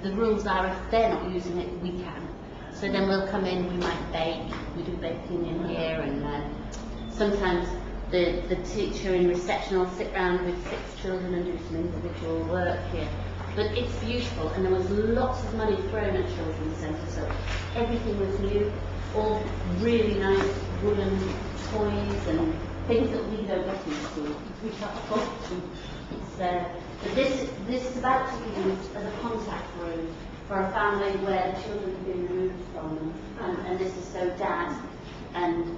the rules are if they're not using it, we can. So then we'll come in, we might bake, we do baking in here, and sometimes the teacher in reception will sit round with 6 children and do some individual work here. But it's beautiful, and there was lots of money thrown at Children's Centre, so everything was new, all really nice wooden toys and things that we don't get in school. We can't afford them. But this is about to be used as a contact room for a family where the children have been removed from them, and this is so Dad, and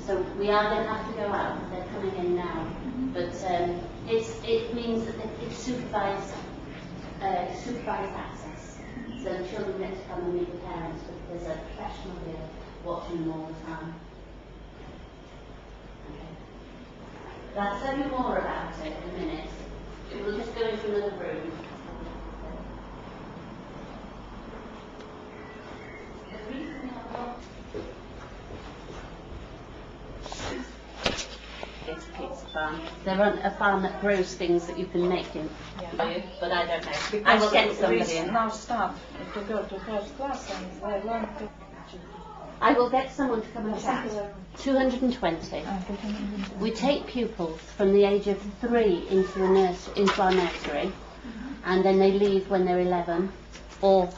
so we are going to have to go out. They're coming in now, but it means that it's supervised access, so the children get to come and meet the parents, but there's a professional here watching them all the time. Okay. I'll tell you more about it in a minute. We'll just go into another room. It's a pizza farm. They're on a farm that grows things that you can make in. Yeah. But I don't know. Because I will get somebody in. Now staff to go to first class and they learn to. I will get someone to come and chat. 220. We take pupils from the age of 3 into our nursery, and then they leave when they're 11, or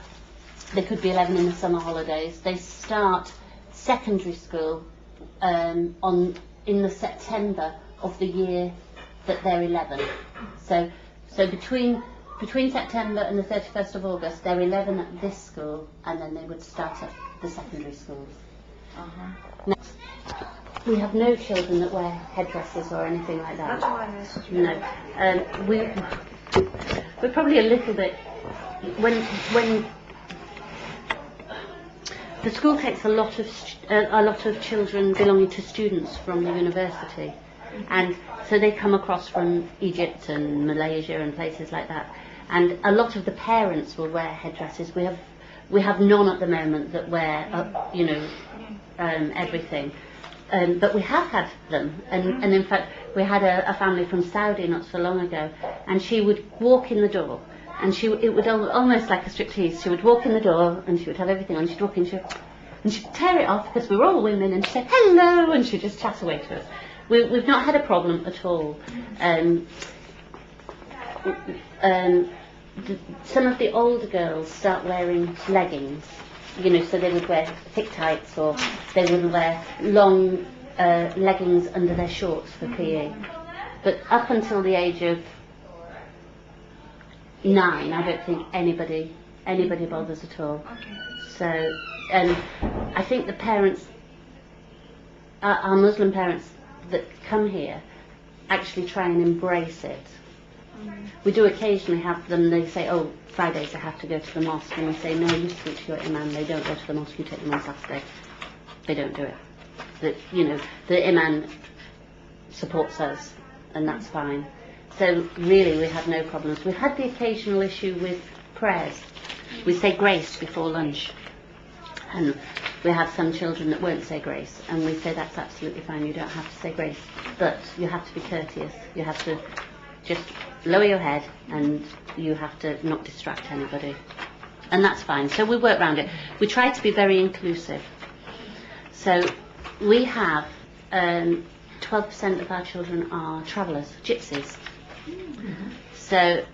they could be 11 in the summer holidays. They start secondary school in the September of the year that they're 11. So between September and the 31st of August, they're 11 at this school, and then they would start at the secondary schools. Now, we have no children that wear headdresses or anything like that. No. We're probably a little bit when the school takes a lot of children belonging to students from the university, and so they come across from Egypt and Malaysia and places like that, and a lot of the parents will wear headdresses. We have none at the moment that wear everything, but we have had them, and in fact we had a family from Saudi not so long ago, and she would walk in the door, and it would almost like a striptease. She would walk in the door and she would have everything on. She'd walk in, and she'd tear it off because we were all women, and she'd say hello, and she'd just chat away to us. We've not had a problem at all. Some of the older girls start wearing leggings, so they would wear thick tights, or they would wear long leggings under their shorts for PE. But up until the age of 9, I don't think anybody bothers at all. So, and I think the parents, our Muslim parents that come here, actually try and embrace it. We do occasionally have them, they say, oh, Fridays I have to go to the mosque, and we say, no, you speak to your imam, they don't go to the mosque, you take them on Saturday. They don't do it. The imam supports us, and that's fine. So really we had no problems. We've had the occasional issue with prayers. We say grace before lunch, and we have some children that won't say grace, and we say that's absolutely fine, you don't have to say grace, but you have to be courteous. You have to just lower your head, and you have to not distract anybody, and that's fine. So we work around it. We try to be very inclusive. So we have 12% of our children are travellers, gypsies. So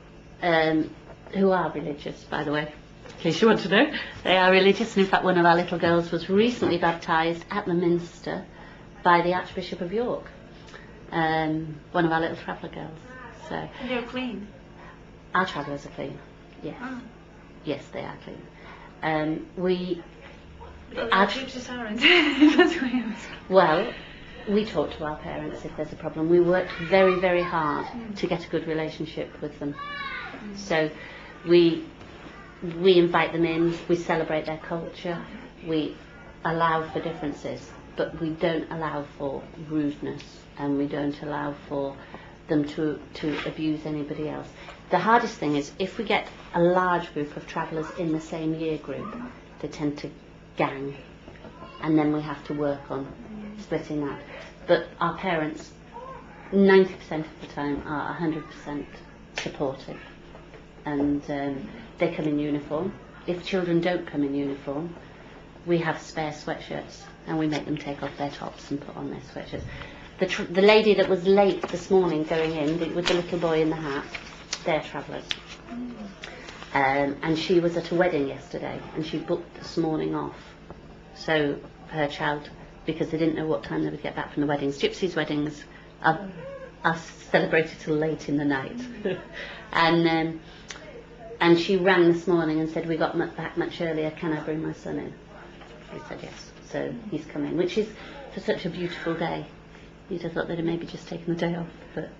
who are religious, by the way, in case you want to know. They are religious, and in fact one of our little girls was recently baptised at the Minster by the Archbishop of York, one of our little traveller girls. So, and they're clean? Our travellers are clean, yes. Oh. Yes, they are clean. Our gypsies aren't. Well, we talk to our parents if there's a problem. We work very, very hard to get a good relationship with them. So we invite them in, we celebrate their culture, we allow for differences, but we don't allow for rudeness, and we don't allow for them to abuse anybody else. The hardest thing is if we get a large group of travellers in the same year group, they tend to gang, and then we have to work on splitting that. But our parents, 90% of the time, are 100% supportive. and they come in uniform. If children don't come in uniform, we have spare sweatshirts, and we make them take off their tops and put on their sweatshirts. The lady that was late this morning going in with the little boy in the hat, they're travellers. And she was at a wedding yesterday, and she booked this morning off. So her child, because they didn't know what time they would get back from the weddings. Gypsies' weddings are celebrated till late in the night. And she rang this morning and said, we got back much earlier, can I bring my son in? We said yes. So he's come in, which is for such a beautiful day. You'd have thought they'd have maybe just taken the day off. But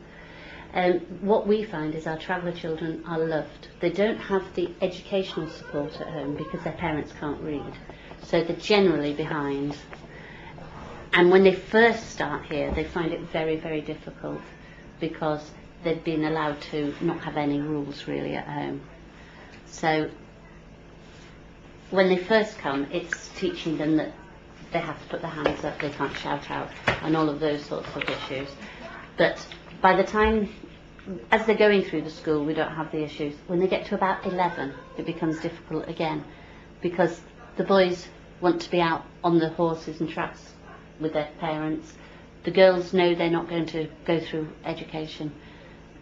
what we find is our traveller children are loved. They don't have the educational support at home because their parents can't read. So they're generally behind. And when they first start here, they find it very, very difficult because they've been allowed to not have any rules really at home. So when they first come, it's teaching them that they have to put their hands up, they can't shout out, and all of those sorts of issues. But by the time, as they're going through the school, we don't have the issues. When they get to about 11, it becomes difficult again, because the boys want to be out on the horses and tracks with their parents. The girls know they're not going to go through education.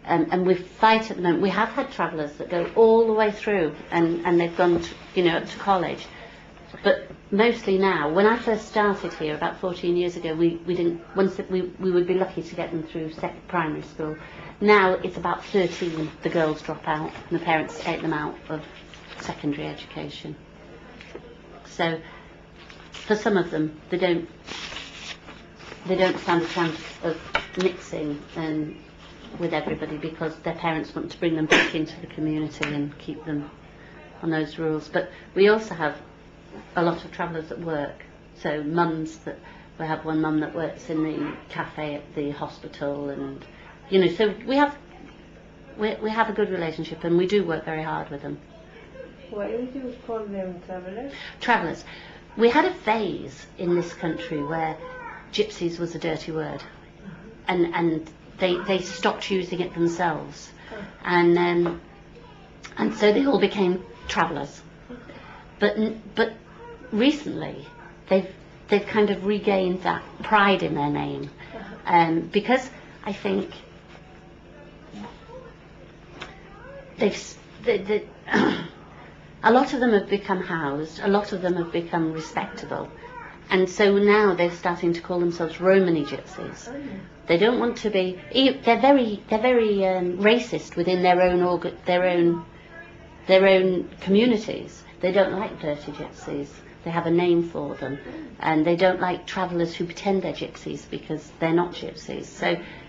And we fight at the moment. We have had travellers that go all the way through and they've gone to, up to college. But mostly now, when I first started here about 14 years ago, we would be lucky to get them through primary school. Now it's about 13 the girls drop out and the parents take them out of secondary education. So for some of them, they don't stand a chance of mixing with everybody because their parents want to bring them back into the community and keep them on those rules. But we also have a lot of travellers at work. So mums we have one mum that works in the cafe at the hospital, and so we have a good relationship, and we do work very hard with them. Why would you call them travellers? Travellers. We had a phase in this country where gypsies was a dirty word, and they stopped using it themselves, and so they all became travellers. But recently they've kind of regained that pride in their name, because I think a lot of them have become housed, a lot of them have become respectable, and so now they're starting to call themselves Romany gypsies. They don't want to be. They're very racist within their own communities. They don't like dirty gypsies. They have a name for them, and they don't like travellers who pretend they're gypsies because they're not gypsies.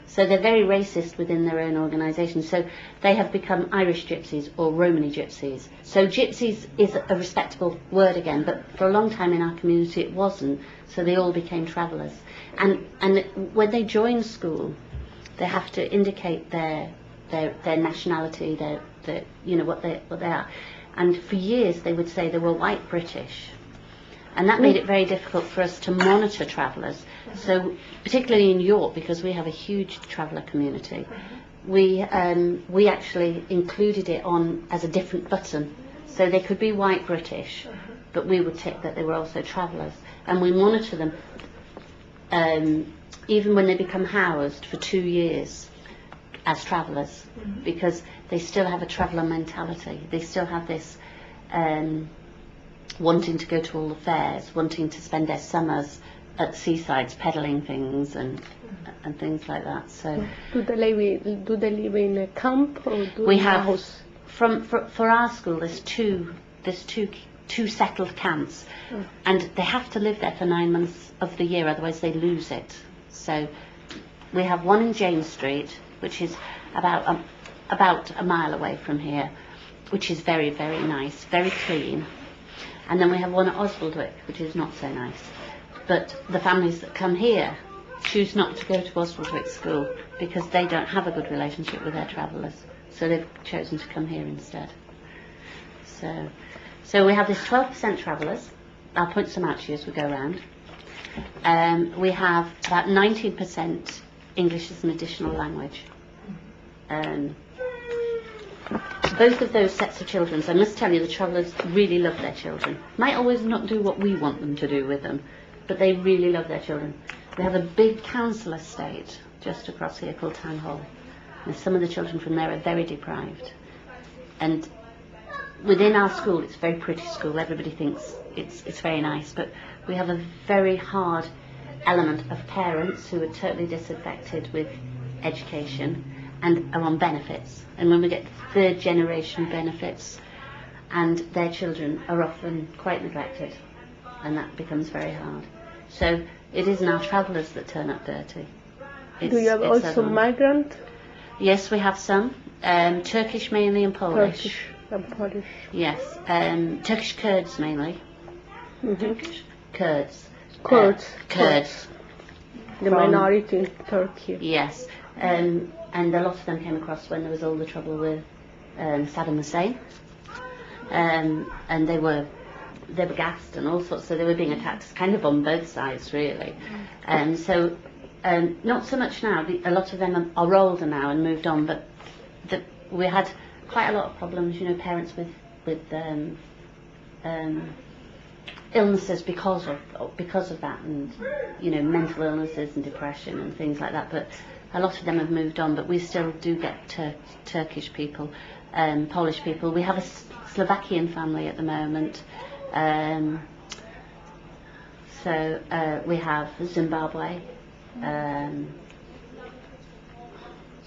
So they're very racist within their own organisation. So they have become Irish gypsies or Romany gypsies. So gypsies is a respectable word again, but for a long time in our community it wasn't. So they all became travellers. And when they join school, they have to indicate their nationality, what they are. And for years they would say they were white British. And that made it very difficult for us to monitor travellers. So particularly in York, because we have a huge traveller community, we actually included it on as a different button. So they could be white British, but we would tick that they were also travellers. And we monitor them even when they become housed for 2 years as travellers, because they still have a traveller mentality. They still have this wanting to go to all the fairs, wanting to spend their summers at seasides peddling things and things like that. So do they live in a camp or we have house? For our school there's two settled camps, and they have to live there for 9 months of the year, otherwise they lose it. So we have one in James Street, which is about a mile away from here, which is very, very nice, very clean. And then we have one at Oswaldwick, which is not so nice. But the families that come here choose not to go to Oswaldwick School because they don't have a good relationship with their travellers. So they've chosen to come here instead. So we have this 12% travellers. I'll point some out to you as we go around. We have about 19% English as an additional language. both of those sets of children, I must tell you, the travellers really love their children. Might always not do what we want them to do with them, but they really love their children. We have a big council estate just across here called Town Hall. And some of the children from there are very deprived. And within our school, it's a very pretty school. Everybody thinks it's very nice, but we have a very hard element of parents who are totally disaffected with education and are on benefits. And when we get third generation benefits, and their children are often quite neglected, and that becomes very hard. So it isn't our travellers that turn up dirty. Do you have also everyone. migrant? Yes, we have some. Turkish mainly and Polish. Turkish and Polish. Yes. Turkish Kurds mainly. Mm-hmm. Kurds. Kurds. Kurds. The From- minority in Turkey. Yes. And a lot of them came across when there was all the trouble with Saddam Hussein. And they were gassed and all sorts, so they were being attacked kind of on both sides, really. So not so much now. A lot of them are older now and moved on, but we had quite a lot of problems, you know, parents with illnesses because of that, and you know, mental illnesses and depression and things like that. But a lot of them have moved on, but we still do get Turkish people, Polish people. We have a Slovakian family at the moment. So we have Zimbabwe.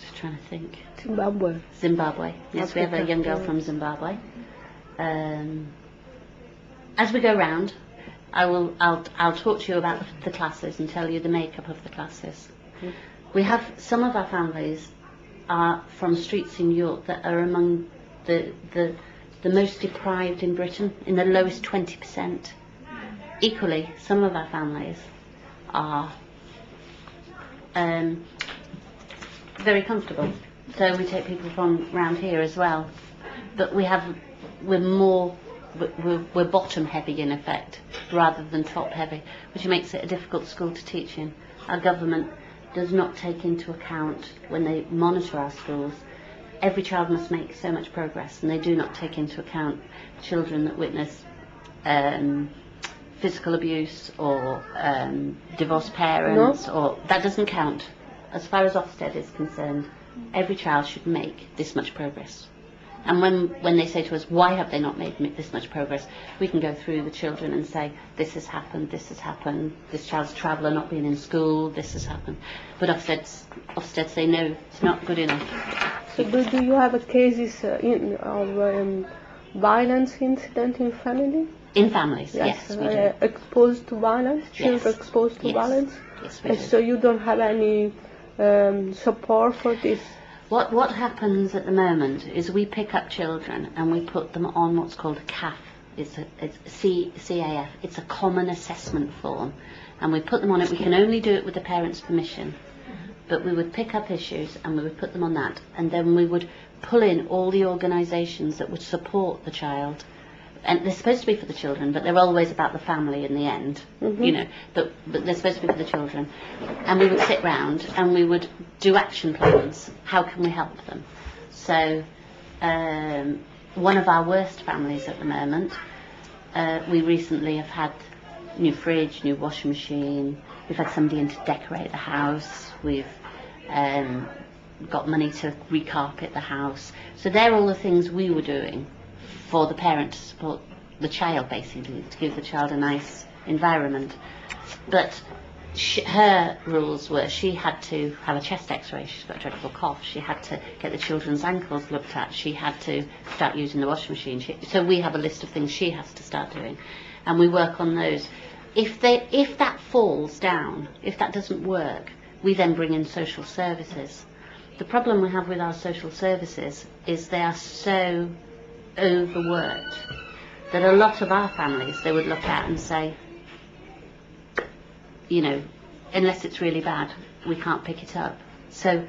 Just trying to think. Zimbabwe. Yes, we have a young girl from Zimbabwe. As we go round, I'll talk to you about the classes and tell you the makeup of the classes. We have some of our families are from streets in York that are among the most deprived in Britain, in the lowest 20%. Equally, some of our families are very comfortable. So we take people from round here as well. But we're bottom heavy in effect, rather than top heavy, which makes it a difficult school to teach in. Our government does not take into account, when they monitor our schools, every child must make so much progress, and they do not take into account children that witness physical abuse or divorced parents, or that doesn't count. As far as Ofsted is concerned, every child should make this much progress. And when they say to us, why have they not made this much progress, we can go through the children and say, this has happened, this child's traveller not being in school, this has happened. But Ofsted say, no, it's not good enough. So do you have cases of violence incident in family? In families, yes, we do. Exposed to violence, children Yes. exposed to Yes. violence? Yes, we do. So you don't have any support for this? What happens at the moment is we pick up children and we put them on what's called a CAF. It's CAF. It's a common assessment form, and we put them on it. We can only do it with the parents' permission, but we would pick up issues and we would put them on that, and then we would pull in all the organisations that would support the child. And they're supposed to be for the children, but they're always about the family in the end, you know. But they're supposed to be for the children. And we would sit round and we would do action plans. How can we help them? So one of our worst families at the moment, we recently have had new fridge, new washing machine. We've had somebody in to decorate the house. We've got money to recarpet the house. So they're all the things we were doing for the parent to support the child, basically, to give the child a nice environment. But her rules were she had to have a chest x-ray, she's got a dreadful cough, she had to get the children's ankles looked at, she had to start using the washing machine. So we have a list of things she has to start doing, and we work on those. If that falls down, if that doesn't work, we then bring in social services. The problem we have with our social services is they are so overworked that a lot of our families they would look at and say, you know, unless it's really bad, we can't pick it up. So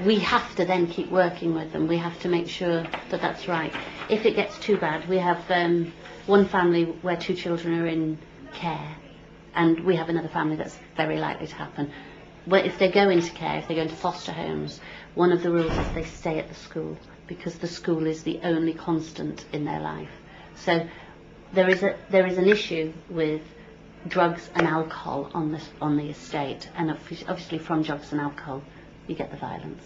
we have to then keep working with them. We have to make sure that that's right. If it gets too bad, we have one family where 2 children are in care, and we have another family that's very likely to happen. Well, if they go into care, if they go into foster homes, one of the rules is they stay at the school. because the school is the only constant in their life. So there is an issue with drugs and alcohol on the estate, and obviously from drugs and alcohol you get the violence.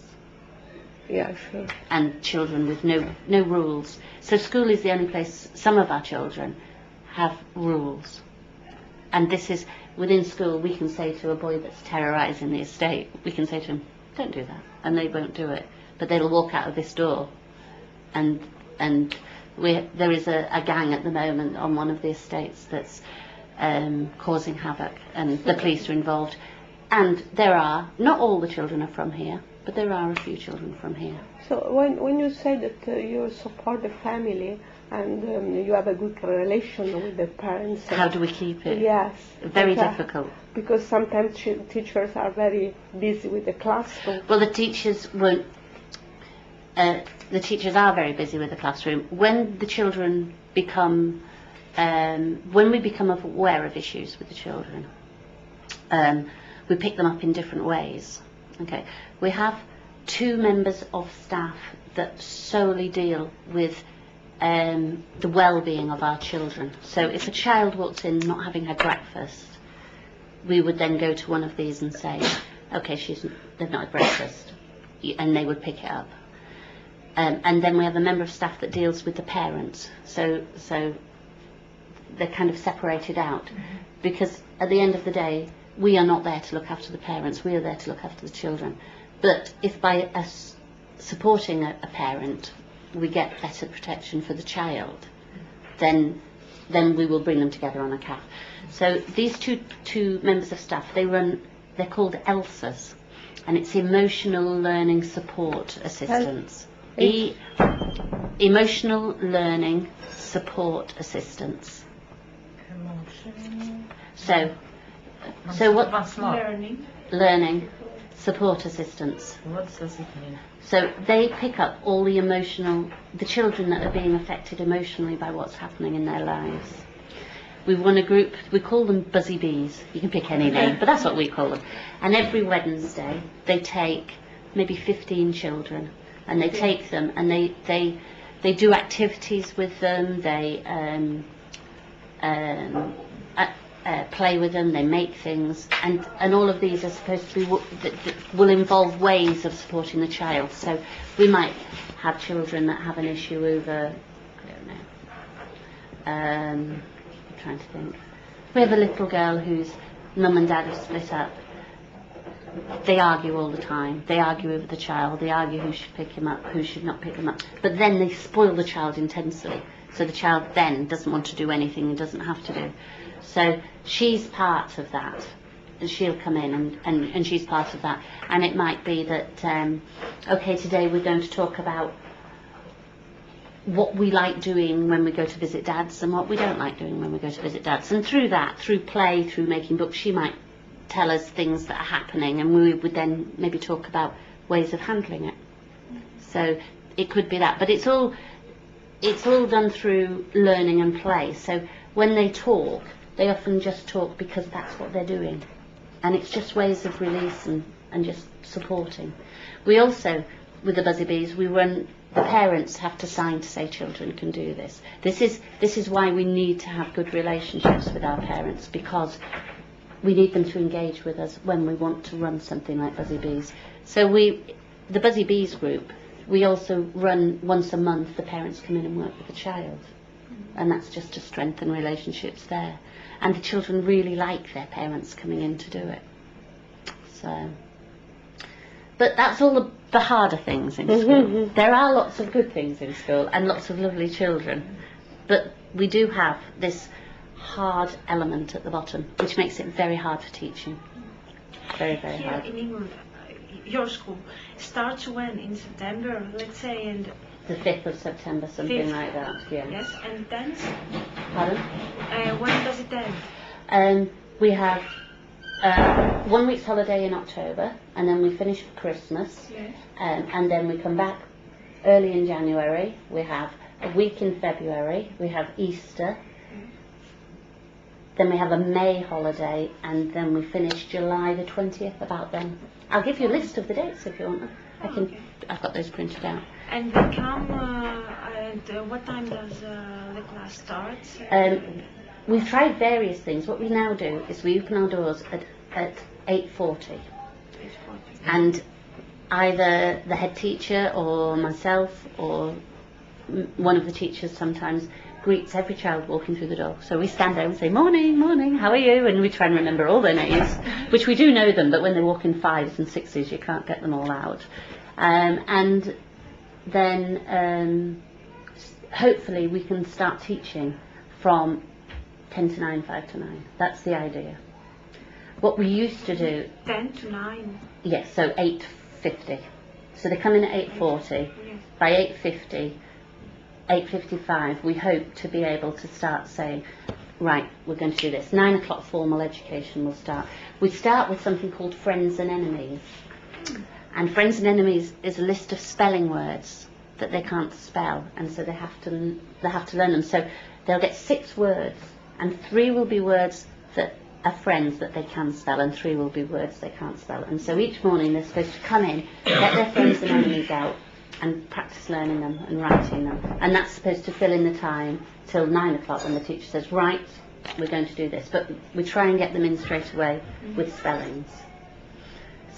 Yeah, sure. And children with no rules. So school is the only place some of our children have rules. And this is, within school, we can say to a boy that's terrorising the estate, we can say to him, don't do that. And they won't do it. But they'll walk out of this door. And there is a gang at the moment on one of the estates that's causing havoc. And the police are involved. And there are, not all the children are from here, but there are a few children from here. So when you say that you support the family and you have a good relation with the parents... How do we keep it? Yes. Very difficult. Because sometimes teachers are very busy with the classroom. Well, the teachers won't... the teachers are very busy with the classroom. When the children become... when we become aware of issues with the children, we pick them up in different ways. Okay, we have 2 members of staff that solely deal with the well-being of our children. So if a child walks in not having had breakfast, we would then go to one of these and say, okay, they've not had breakfast, and they would pick it up. And then we have a member of staff that deals with the parents. So they're kind of separated out, because at the end of the day, we are not there to look after the parents, we are there to look after the children. But if by us supporting a parent we get better protection for the child, then we will bring them together on a CAF. So these two members of staff, they're called ELSAs, and it's Emotional Learning Support Assistants. Emotional Learning Support Assistants. So what? Learning support assistants. What does it mean? So they pick up all the children that are being affected emotionally by what's happening in their lives. We run a group, we call them Buzzy Bees. You can pick any name, but that's what we call them. And every Wednesday they take maybe 15 children, and they take them and they do activities with them. They play with them, they make things, and all of these are supposed to be will involve ways of supporting the child. So we might have children that have an issue over, I don't know, I'm trying to think. We have a little girl whose mum and dad have split up. They argue all the time. They argue over the child. They argue who should pick him up, who should not pick them up. But then they spoil the child intensely. So the child then doesn't want to do anything and doesn't have to do. So she's part of that. And she'll come in and she's part of that. And it might be that, okay, today we're going to talk about what we like doing when we go to visit dads and what we don't like doing when we go to visit dads. And through that, through play, through making books, she might tell us things that are happening, and we would then maybe talk about ways of handling it. So it could be that. But it's all done through learning and play. So when they talk, they often just talk because that's what they're doing. And it's just ways of release and just supporting. We also, with the Buzzy Bees, the parents have to sign to say children can do this. This is why we need to have good relationships with our parents, because we need them to engage with us when we want to run something like Buzzy Bees. So the Buzzy Bees group, we also run once a month, the parents come in and work with the child. And that's just to strengthen relationships there. And the children really like their parents coming in to do it. So, but that's all the harder things in school. There are lots of good things in school and lots of lovely children. But we do have this hard element at the bottom, which makes it very hard for teaching. Very, very hard. Here in England, your school starts when? In September, let's say, and the 5th of September, something 5th. like that, yeah. Yes, and then? Pardon? When does it end? We have 1 week's holiday in October, and then we finish for Christmas. Yes. And then we come back early in January. We have a week in February. We have Easter. then we have a May holiday, and then we finish July the 20th, about then. I'll give you a list of the dates if you want. I've got those printed out. And they come, and what time does the class start? We've tried various things. What we now do is we open our doors at 8:40. And either the head teacher or myself or one of the teachers sometimes greets every child walking through the door. So we stand there and say, morning, morning, how are you? And we try and remember all their names, which we do know them, but when they walk in 5s and 6s, you can't get them all out. And then hopefully we can start teaching from 10 to 9, 5 to 9. That's the idea. What we used to do... 10 to 9? Yes, so 8:50. So they come in at 8:40. Yes. By 8:50, 8:55, we hope to be able to start saying, right, we're going to do this. 9 o'clock formal education will start. We start with something called Friends and Enemies. And Friends and Enemies is a list of spelling words that they can't spell, and so they have to learn them. So they'll get 6 words, and 3 will be words that are friends that they can spell, and 3 will be words they can't spell. And so each morning they're supposed to come in, get their friends and enemies out, and practice learning them and writing them. And that's supposed to fill in the time till 9 o'clock when the teacher says, right, we're going to do this. But we try and get them in straight away with spellings.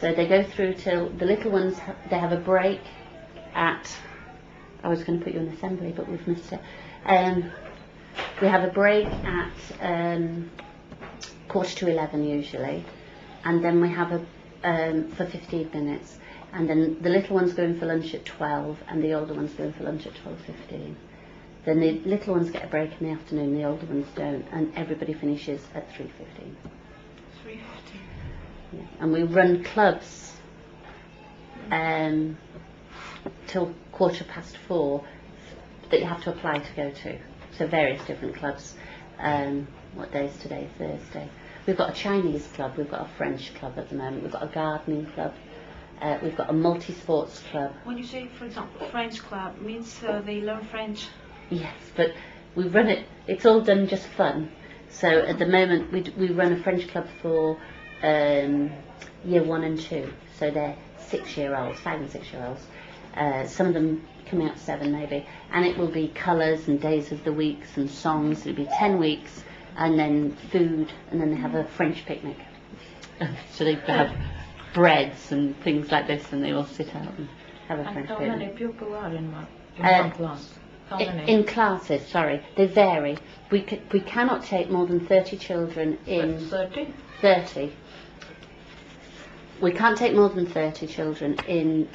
So they go through till the little ones, they have a break at, I was going to put you in assembly, but we've missed it. We have a break at 11:15 usually, and then we have for 15 minutes, and then the little ones go in for lunch at 12, and the older ones go in for lunch at 12:15. Then the little ones get a break in the afternoon, the older ones don't, and everybody finishes at 3:15. 3:15. Yeah. And we run clubs till 4:15 that you have to apply to go to. So various different clubs. What day is today? Thursday. We've got a Chinese club, we've got a French club at the moment, we've got a gardening club, we've got a multi-sports club. When you say, for example, French club, means they learn French? Yes, but we run it, it's all done just fun. So at the moment we run a French club for year 1 and 2. So they're 6-year-olds, 5 and 6-year-olds. Some of them coming up 7 maybe. And it will be colours and days of the weeks and songs. It'll be 10 weeks. And then food, and then they have a French picnic. So they have breads and things like this, and they all sit out and have a French picnic. How many people are in one class? How many? In classes, sorry, they vary. We cannot take more than 30 children in... 30? 30. We can't take more than 30 children in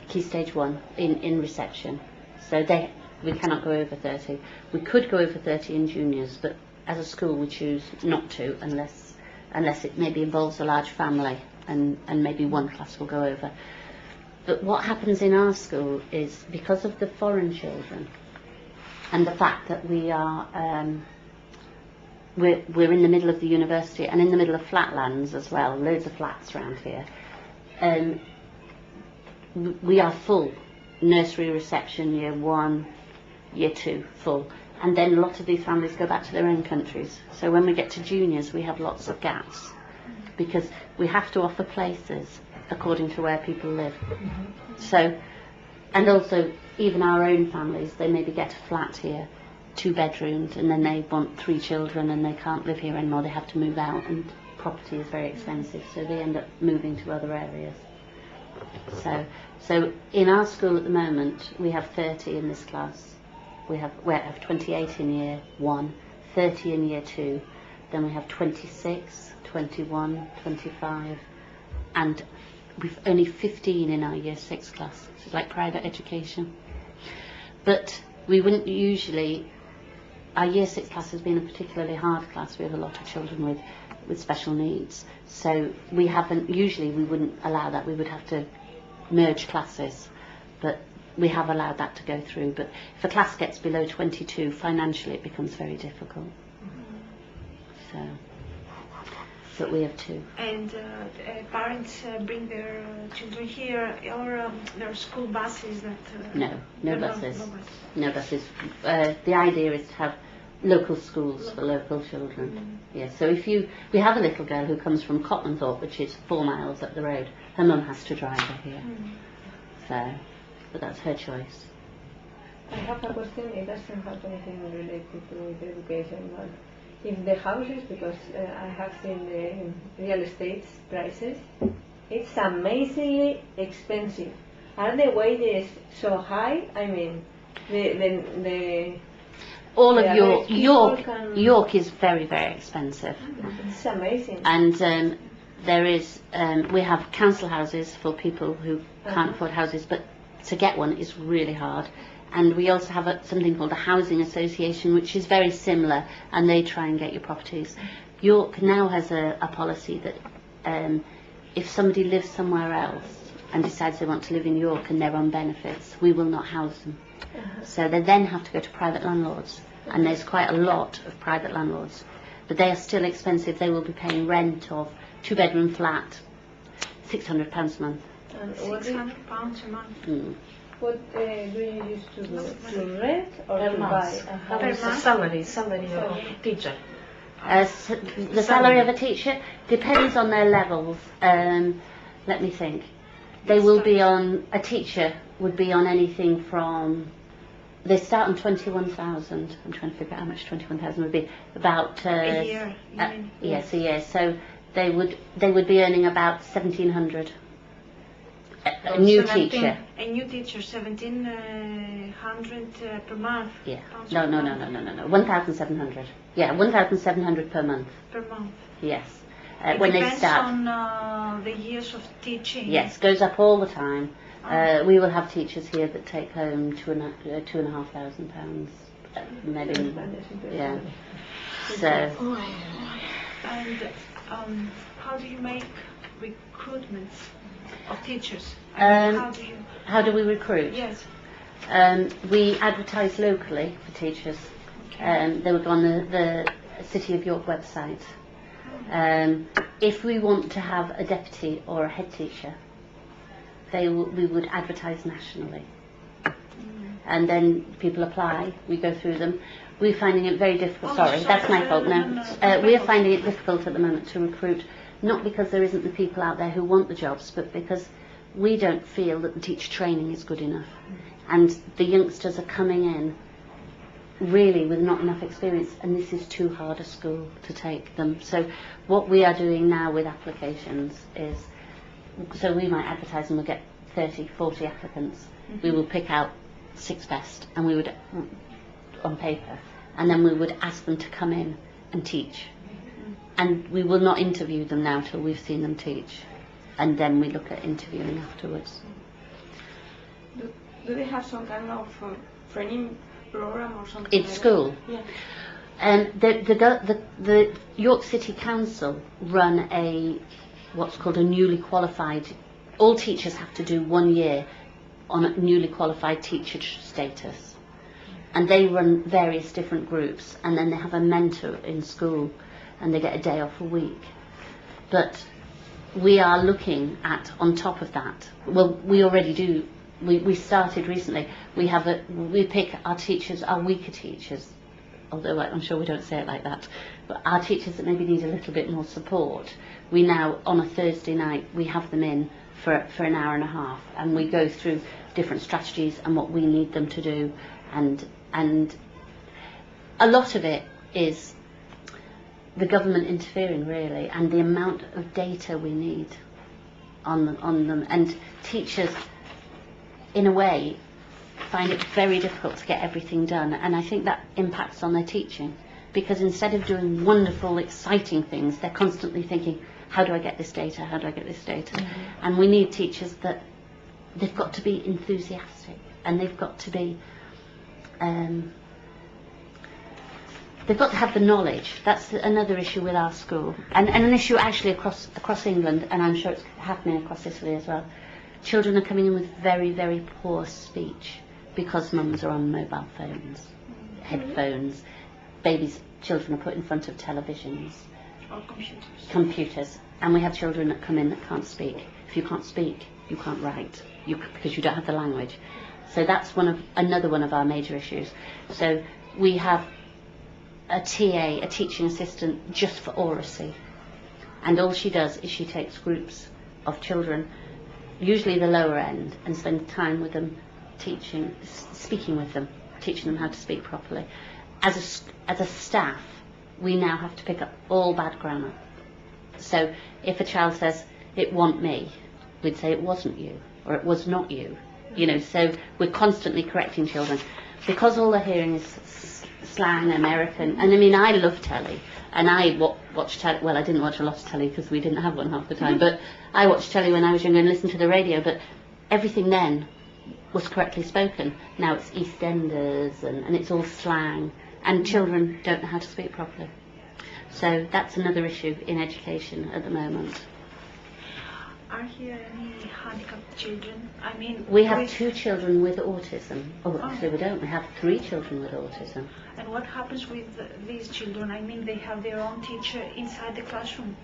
Key Stage 1, in reception. So we cannot go over 30. We could go over 30 in juniors, but as a school we choose not to unless it maybe involves a large family and maybe one class will go over. But what happens in our school is, because of the foreign children and the fact that we are we're in the middle of the university and in the middle of flatlands as well, loads of flats around here, we are full. Nursery, reception, year 1, year 2, full. And then a lot of these families go back to their own countries. So when we get to juniors, we have lots of gaps because we have to offer places according to where people live. So, and also even our own families, they maybe get a flat here, 2 bedrooms, and then they want 3 children and they can't live here anymore. They have to move out, and property is very expensive, so they end up moving to other areas. So in our school at the moment, we have 30 in this class. We have 28 in year 1, 30 in year 2, then we have 26, 21, 25, and we've only 15 in our year 6 class. It's like private education. But we wouldn't usually, our year 6 class has been a particularly hard class. We have a lot of children with special needs. So we wouldn't allow that. We would have to merge classes. But we have allowed that to go through, but if a class gets below 22, financially it becomes very difficult. But we have 2. And parents bring their children here, or there are school buses that... No buses. No buses. The idea is to have local schools for local children. Yeah, so we have a little girl who comes from Cottonthorpe, which is 4 miles up the road. Her mum has to drive her here. So, but that's her choice. I have a question. It doesn't have anything related to education, but if the houses, because I have seen the real estate prices, it's amazingly expensive. Are the wages so high? I mean, the all of average York, people can- York is very, very expensive. It's amazing. And there is, we have council houses for people who can't afford houses, but to get one is really hard. And we also have something called a housing association, which is very similar, and they try and get you properties. York now has a policy that if somebody lives somewhere else and decides they want to live in York and they're on benefits, we will not house them. So they then have to go to private landlords, and there's quite a lot of private landlords, but they are still expensive. They will be paying rent of 2-bedroom flat, £600 a month. And what is- £600 a month. What do you use to do? To rent or Per to month. buy a How house? is the salary of teacher? The salary of a teacher depends on their levels. Let me think. They will be on, a teacher would be on anything from, they start on 21,000. I'm trying to figure out how much 21,000 would be. About A year, you mean? yes, a year. So they would be earning about 1,700. A new teacher. A new teacher, 1,700 per month. Yeah. Pounds No. per month. 1,700. Yeah, 1,700 per month. Per month. Yes. It When they depends start. on the years of teaching. Yes, goes up all the time. We will have teachers here that take home £2,500, maybe. Yeah. So And how do you make recruitments of teachers? Um, How do you? how do we recruit? Yes. We advertise locally for teachers. They would go on the City of York website. If we want to have a deputy or a head teacher, we would advertise nationally. And then people apply, we go through them. We're finding it very difficult. Oh, Sorry, sorry, that's my fault. no, No, no, we're finding it difficult at the moment to recruit, not because there isn't the people out there who want the jobs, but because we don't feel that the teacher training is good enough. And the youngsters are coming in really with not enough experience, and this is too hard a school to take them. So what we are doing now with applications is, so we might advertise and we'll get 30, 40 applicants. We will pick out 6 best, and we would, on paper, and then we would ask them to come in and teach. And we will not interview them now till we've seen them teach, and then we look at interviewing afterwards. Do they have some kind of training program or something? In like school? That? Yeah. The York City Council run what's called a newly qualified. All teachers have to do 1 year on a newly qualified teacher status, and they run various different groups, and then they have a mentor in school, and they get a day off a week. But we are looking at, on top of that, well, we already do. We started recently. We pick our teachers, our weaker teachers, although I'm sure we don't say it like that, but our teachers that maybe need a little bit more support. We now, on a Thursday night, we have them in for an hour and a half, and we go through different strategies and what we need them to do, and a lot of it is the government interfering, really, and the amount of data we need on them, and teachers, in a way, find it very difficult to get everything done, and I think that impacts on their teaching, because instead of doing wonderful, exciting things, they're constantly thinking, how do I get this data, how do I get this data? And we need teachers that, they've got to be enthusiastic, and they've got to be, they've got to have the knowledge. That's another issue with our school, and an issue actually across England, and I'm sure it's happening across Italy as well. Children are coming in with very, very poor speech because mums are on mobile phones, headphones. Children are put in front of televisions, Or computers, and we have children that come in that can't speak. If you can't speak, you can't write, because you don't have the language. So that's another one of our major issues. So we have a TA, a teaching assistant, just for oracy. And all she does is she takes groups of children, usually the lower end, and spends time with them, speaking with them, teaching them how to speak properly. As a staff, we now have to pick up all bad grammar. So if a child says, "It wasn't me," we'd say, "It wasn't you," or "It was not you." You know, so we're constantly correcting children. Because all they're hearing is slang, American, and I mean, I love telly, and I watch telly. Well, I didn't watch a lot of telly because we didn't have one half the time, but I watched telly when I was younger and listened to the radio, but everything then was correctly spoken. Now it's EastEnders, and it's all slang, and children don't know how to speak properly. So that's another issue in education at the moment. Are here any handicapped children? I mean, We have 2 children with autism. Oh, actually we don't. We have 3 children with autism. And what happens with these children? I mean, they have their own teacher inside the classroom.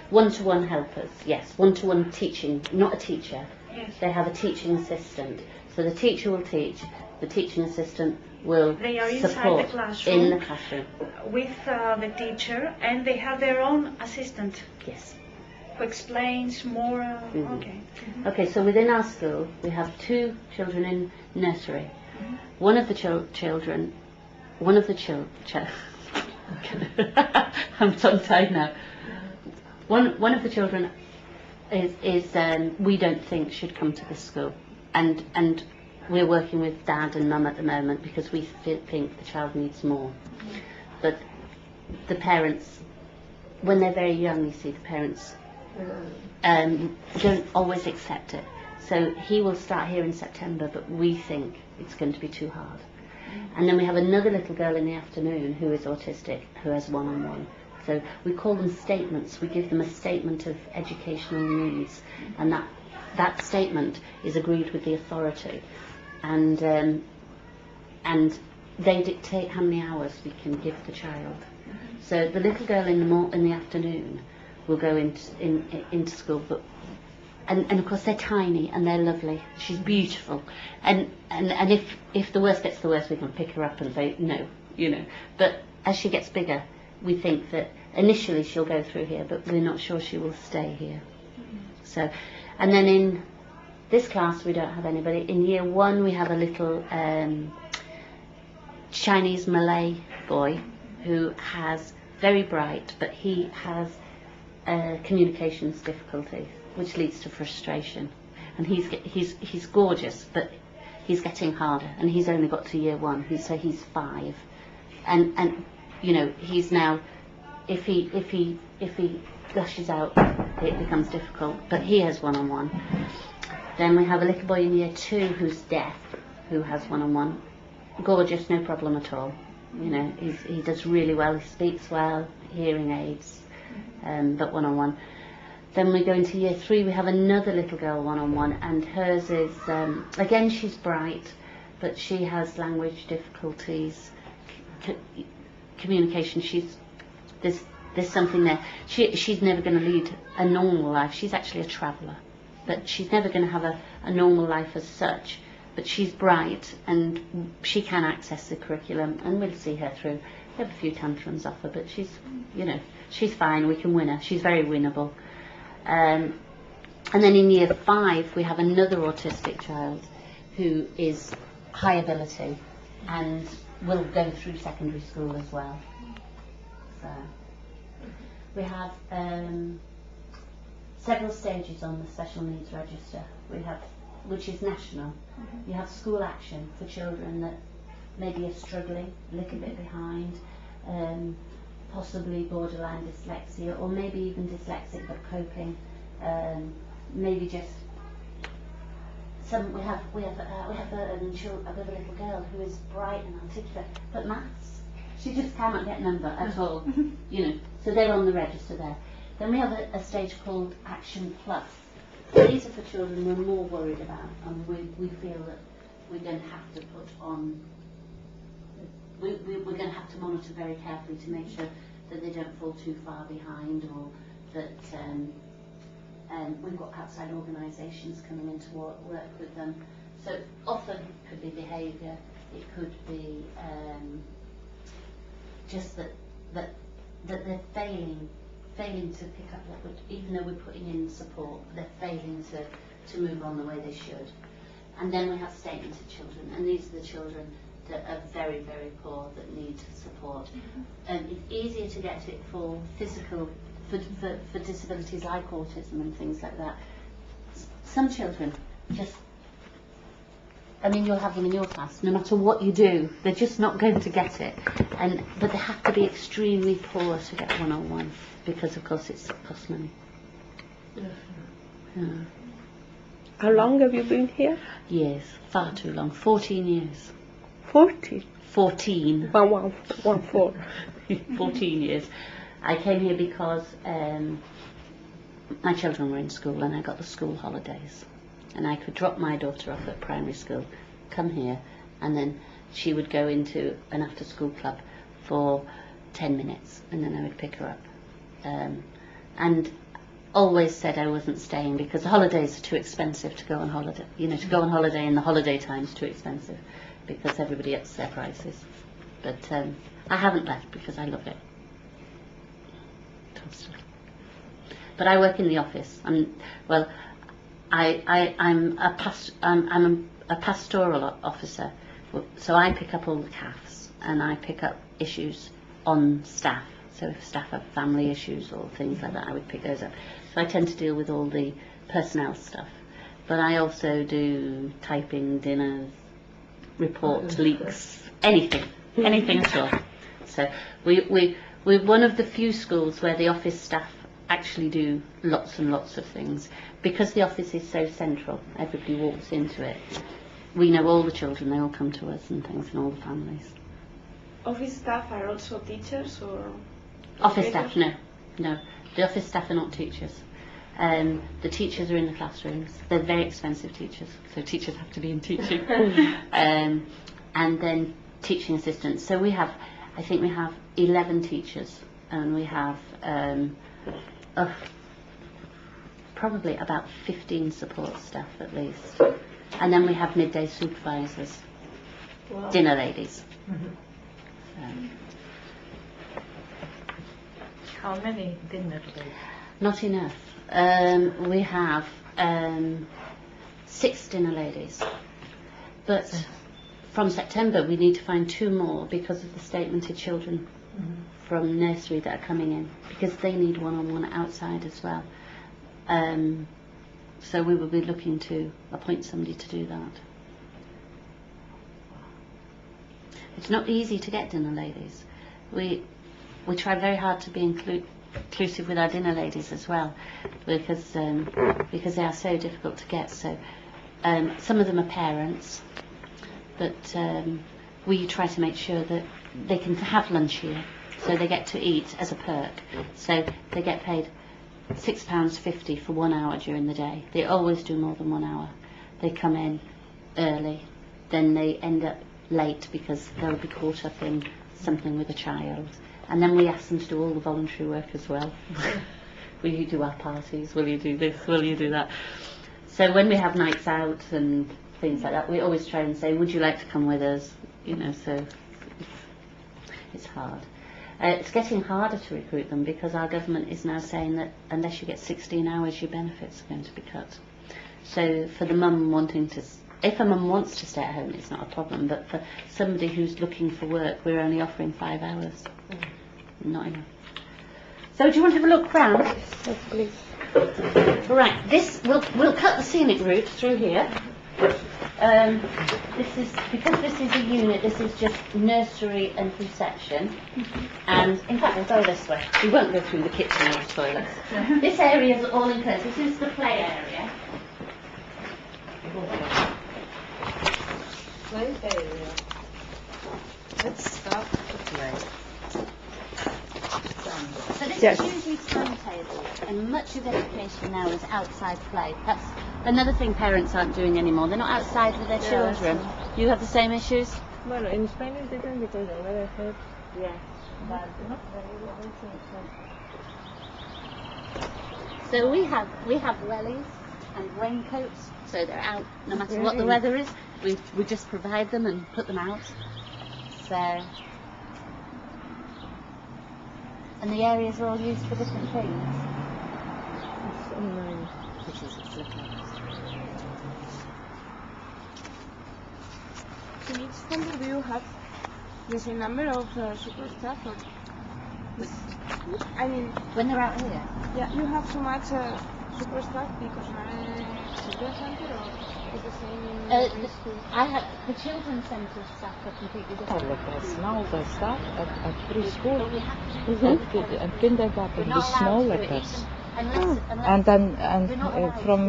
One-to-one helpers, yes. One-to-one teaching, not a teacher. Yes. They have a teaching assistant. So the teacher will teach, the teaching assistant will They are inside support the classroom. in the classroom. With the teacher, and they have their own assistant Yes. who explains more. Okay. Okay, so within our school, we have 2 children in nursery. One of the children, I'm tongue-tied now. One of the children is we don't think should come to this school, and we're working with Dad and Mum at the moment because we think the child needs more. But the parents, when they're very young, you see, the parents don't always accept it. So he will start here in September, but we think it's going to be too hard. And then we have another little girl in the afternoon who is autistic, who has one-on-one. So we call them statements. We give them a statement of educational needs, and that statement is agreed with the authority, and they dictate how many hours we can give the child. So the little girl in the afternoon will go into school, but and of course they're tiny and they're lovely. She's beautiful, and if the worst gets the worst, we can pick her up and say no, you know. But as she gets bigger, we think that initially she'll go through here, but we're not sure she will stay here. So, and then in this class we don't have anybody. In year 1 we have a little Chinese Malay boy who has very bright, but he has communications difficulties, which leads to frustration. And he's gorgeous, but he's getting harder, and he's only got to year 1. So he's 5, and you know, he's now, if he gushes out, it becomes difficult. But he has one-on-one. Then we have a little boy in year 2 who's deaf, who has one-on-one. Gorgeous, no problem at all. You know, he does really well. He speaks well, hearing aids, but one-on-one. Then we go into year 3. We have another little girl one-on-one, and hers is again, she's bright, but she has language difficulties, communication. There's something there. She's never going to lead a normal life. She's actually a traveller, but she's never going to have a normal life as such. But she's bright, and she can access the curriculum, and we'll see her through. We have a few tantrums off her, but she's, you know, she's fine. We can win her. She's very winnable. And then in year 5 we have another autistic child who is high ability and will go through secondary school as well. So we have several stages on the special needs register. We have, which is national. You have school action for children that maybe are struggling, a little bit behind, possibly borderline dyslexia, or maybe even dyslexic but coping. Maybe just some. We have a little girl who is bright and articulate, but maths, she just cannot get a number at all. You know, so they're on the register there. Then we have a stage called Action Plus. These are for children we're more worried about, and we feel that we're going to have to put on. We're going to have to monitor very carefully to make sure that they don't fall too far behind, or that we've got outside organisations coming in to work with them. So often it could be behaviour, it could be just that they're failing to pick up what even though we're putting in support, they're failing to move on the way they should. And then we have statemented children, and these are the children that are very, very poor, that need support. And it's easier to get it for physical, for disabilities like autism and things like that. Some children just, I mean, you'll have them in your class, no matter what you do, they're just not going to get it. But they have to be extremely poor to get one-on-one, because of course it costs money. Yeah. How long have you been here? Years, far too long, 14 years. 40? 14. 4. 14 years. I came here because my children were in school and I got the school holidays. And I could drop my daughter off at primary school, come here, and then she would go into an after-school club for 10 minutes, and then I would pick her up. And always said I wasn't staying because the holidays are too expensive to go on holiday. You know, to go on holiday in the holiday time is too expensive because everybody ups their prices. But I haven't left because I love it. But I work in the office. I'm a pastoral officer, so I pick up all the CAFs and I pick up issues on staff. So if staff have family issues or things like that, I would pick those up. So I tend to deal with all the personnel stuff. But I also do typing, dinners, reports, leaks, anything at all. So we're one of the few schools where the office staff actually do lots and lots of things. Because the office is so central, everybody walks into it. We know all the children, they all come to us and things, and all the families. Office staff are also teachers or? Office staff, no. The office staff are not teachers. The teachers are in the classrooms. They're very expensive teachers, so teachers have to be in teaching. And then teaching assistants. So I think we have 11 teachers, and we have probably about 15 support staff at least. And then we have midday supervisors, dinner ladies. How many dinner ladies? Not enough. We have 6 dinner ladies, but from September we need to find 2 more because of the statemented children from nursery that are coming in, because they need one-on-one outside as well. So we will be looking to appoint somebody to do that. It's not easy to get dinner ladies. We try very hard to be inclusive with our dinner ladies as well, because they are so difficult to get. So some of them are parents, but we try to make sure that they can have lunch here, so they get to eat as a perk. So they get paid £6.50 for 1 hour during the day. They always do more than 1 hour. They come in early, then they end up late because they'll be caught up in something with a child. And then we ask them to do all the voluntary work as well. Will you do our parties? Will you do this? Will you do that? So when we have nights out and things like that, we always try and say, would you like to come with us? You know, so it's hard. It's getting harder to recruit them because our government is now saying that unless you get 16 hours, your benefits are going to be cut. So for the mum wanting to, if a mum wants to stay at home, it's not a problem. But for somebody who's looking for work, we're only offering 5 hours. Not enough. So do you want to have a look round? Yes, please. Right, we'll cut the scenic route through here. This is, because this is a unit, this is just nursery and reception. And in fact, we'll go this way. We won't go through the kitchen or toilets. This area is all enclosed. This is the play area. Play area. Let's start to play. So this Yes. is usually timetable, and much of education now is outside play. That's another thing parents aren't doing anymore. They're not outside with their children. You have the same issues? Well, in Spain it's different because the weather helps. Yeah. But not very well. So we have wellies and raincoats, so they're out no matter what the weather is. We just provide them and put them out. So And the areas are all used for different things. It's so nice. In each center, do you have the same number of support staff? Or I mean, When they're out here, yeah, you have so much support staff because you're a children's center, or is the same in every school? I have the children's centre staff are completely different. Now they start at preschool But we have to and kindergarten, we're the not small allowed to do it letters. unless And then We're not allowed from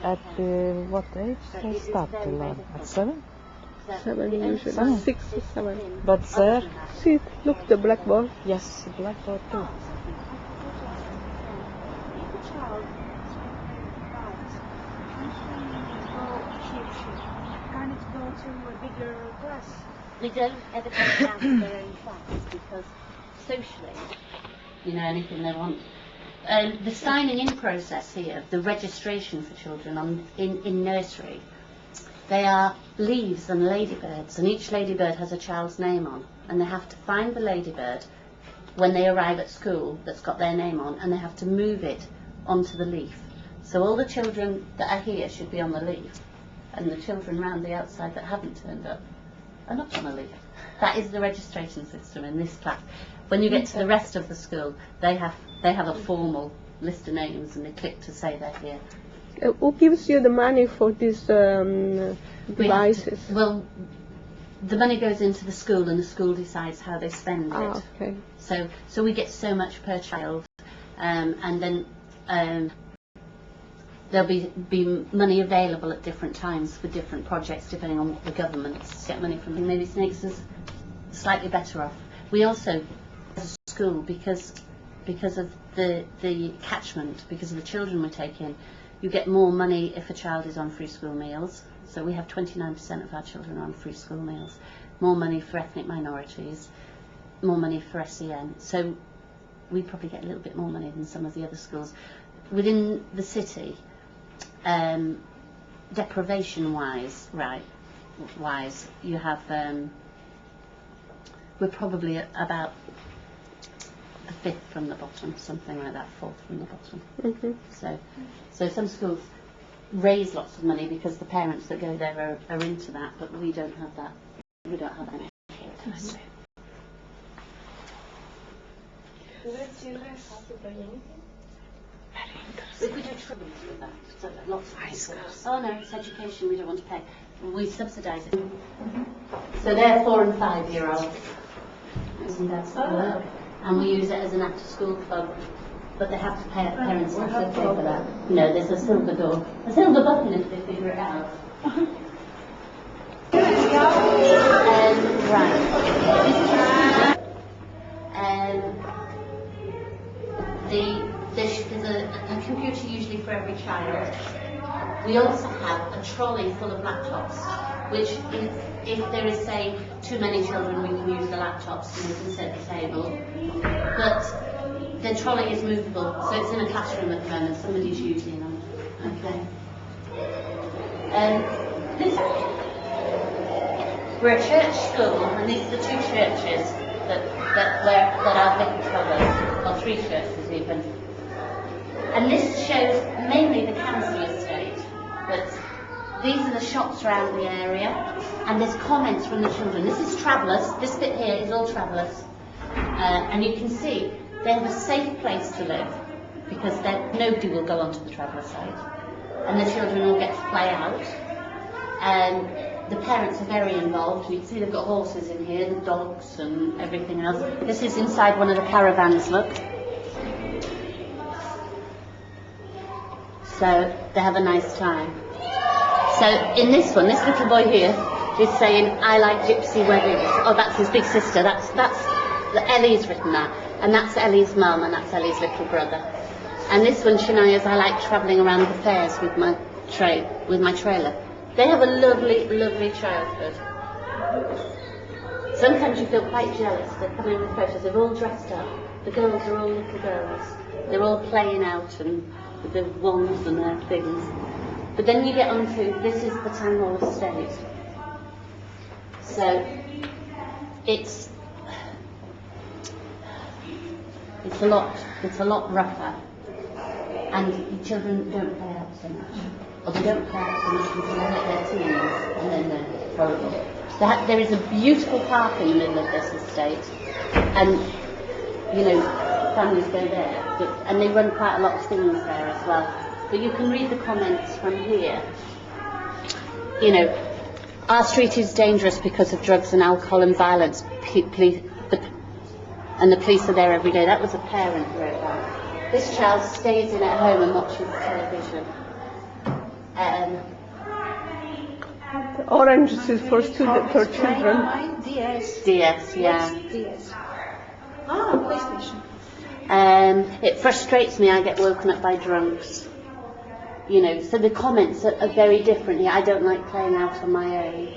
at what age they start to learn? At 7? 7 usually. Seven. 6 to 7. But there, See it? Look, the blackboard. yes, blackboard too. Can it go to a bigger class? we don't ever take them out of their own class because socially, anything they want. The signing in process here, the registration for children in nursery, they are leaves and ladybirds, and each ladybird has a child's name on, and they have to find the ladybird when they arrive at school that's got their name on, and they have to move it onto the leaf. So all the children that are here should be on the leaf, and the children round the outside that haven't turned up are not on the leaf. That is the registration system in this class. When you get to the rest of the school, they have a formal list of names, and they click to say they're here. Who gives you the money for these We have devices? well, the money goes into the school, and the school decides how they spend it. Okay. So we get so much per child, and then there'll be money available at different times for different projects depending on what the governments get money from. Maybe it makes us slightly better off. We also, as a school, because of the catchment, because of the children we take in, you get more money if a child is on free school meals. So we have 29% of our children are on free school meals. More money for ethnic minorities, more money for SEN. So we probably get a little bit more money than some of the other schools. Within the city, deprivation-wise, you have, we're probably at about a fifth from the bottom, something like that, fourth from the bottom. Mm-hmm. So some schools raise lots of money because the parents that go there are into that, but we don't have that. We don't have any. Do the children have to pay anything? We could do triples with that. So lots of people. Oh no, it's education we don't want to pay. We subsidise it. So they're 4 and 5 year olds. Isn't that work? And we use it as an after school club. But they have to pay, parents have to pay for that. No, there's a silver door. A silver button if they figure it out. There's a computer usually for every child. We also have a trolley full of laptops, which if there is, say, too many children, we can use the laptops and we can sit at the table. But the trolley is movable, so it's in a classroom at the moment. Somebody's using them. Okay. We're a church school, and these are the 2 churches that our vicar covers, or 3 churches even. And this shows mainly the council estate, but these are the shops around the area, and there's comments from the children. This is travellers. This bit here is all travellers, and you can see they have a safe place to live because nobody will go onto the traveller side, and the children all get to play out. The parents are very involved. You can see they've got horses in here, the dogs and everything else. This is inside one of the caravans, look. So they have a nice time. So in this one, this little boy here is saying, "I like gypsy weddings." Oh, that's his big sister. That's Ellie's written that, and that's Ellie's mum, and that's Ellie's little brother. And this one, Shania's, "I like travelling around the fairs with my trailer." They have a lovely, lovely childhood. Sometimes you feel quite jealous. They're coming with photos. They're all dressed up. The girls are all little girls. They're all playing out and with their wands and their things. But then you get onto, this is the Town Hall estate. So it's It's a lot rougher, and the children don't play out so much, or they don't play out so much until they hit their teens, and then they're horrible. There is a beautiful park in the middle of this estate, and you know, families go there, and they run quite a lot of things there as well. But you can read the comments from here. You know, our street is dangerous because of drugs and alcohol and violence. And the police are there every day. That was a parent who wrote that. This child stays in at home and watches television. Orange is for children. DS, yeah. DS. PlayStation. It frustrates me. I get woken up by drunks. You know, so the comments are very different here. I don't like playing out on my own.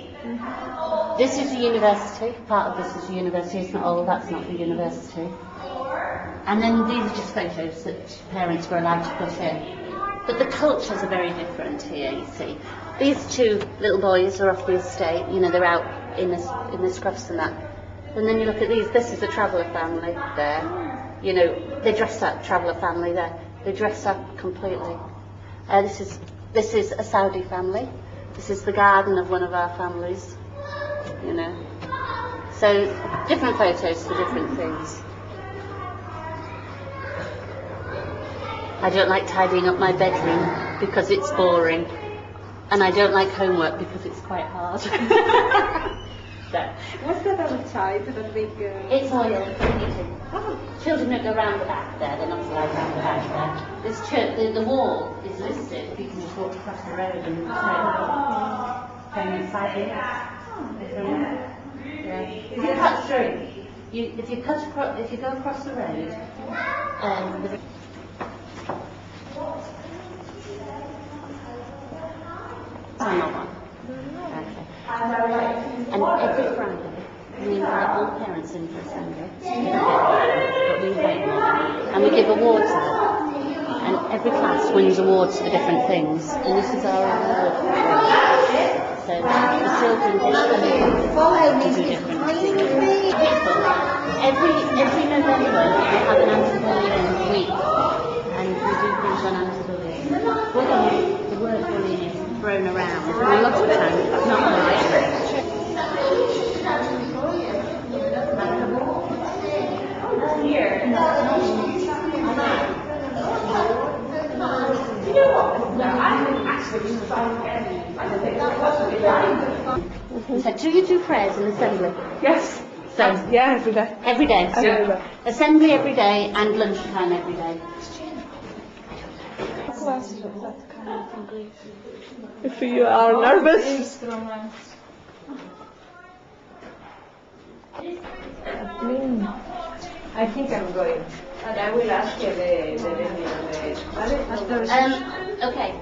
This is the university. Part of this is the university. It's not all. That's not the university. And then these are just photos that parents were allowed to put in. But the cultures are very different here. You see, these two little boys are off the estate. You know, they're out in the scruffs and that. And then you look at these. This is a traveller family there. You know, they dress up. Traveller family there. They dress up completely. This is a Saudi family. This is the garden of one of our families, you know. So different photos for different things. I don't like tidying up my bedroom because it's boring, and I don't like homework because it's quite hard. What's that outside? That big. It's oil for heating. Children don't go round the back there. They're not allowed round the back there. This the wall is listed. You can just walk across the road and paying in 5 years. Yeah. If you cut through, if you go across the road, Okay. And every Friday, we invite all parents in for assembly, but we invite them, and we give awards out. And every class wins awards for different things, and this is our award. So the children get to do different things. Every November we have an anti-bullying week, and we do things on anti-bullying. Bullying, the word bullying is thrown around, and a lot of times it's not right. So do you do prayers in assembly? Yes. So Yeah, every day. every day. So Every day. assembly every day and lunchtime every day. Classes of that kind of English. If you are nervous, Instruments. I think I'm going. And I will ask you the lady on the. Okay.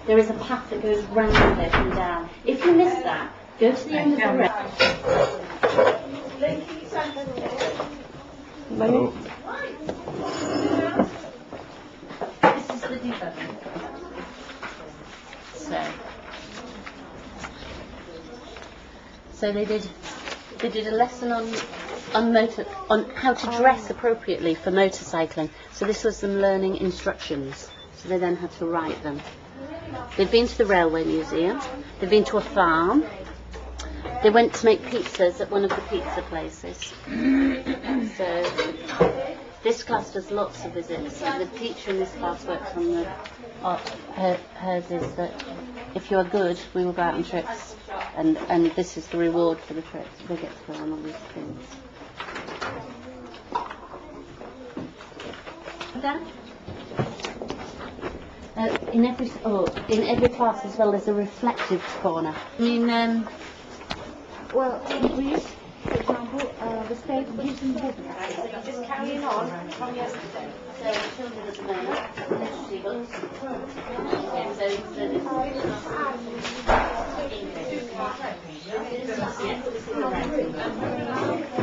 There is a path that goes round it and down. If you miss that, go to the end of the road. This is the debugger. So they did a lesson on how to dress appropriately for motorcycling. So this was them learning instructions. So they then had to write them. They've been to the Railway Museum. They've been to a farm. They went to make pizzas at one of the pizza places. So this class does lots of visits. The teacher in this class works on the. Hers is that if you're good, we will go out on trips, and this is the reward for the trips. They get to go on all these things. That. In every class as well, there's a reflective corner. I mean, Well, in Greece, for example, the state gives them books. just carrying on from yesterday. So children at the moment, literacy books. Yeah, so this is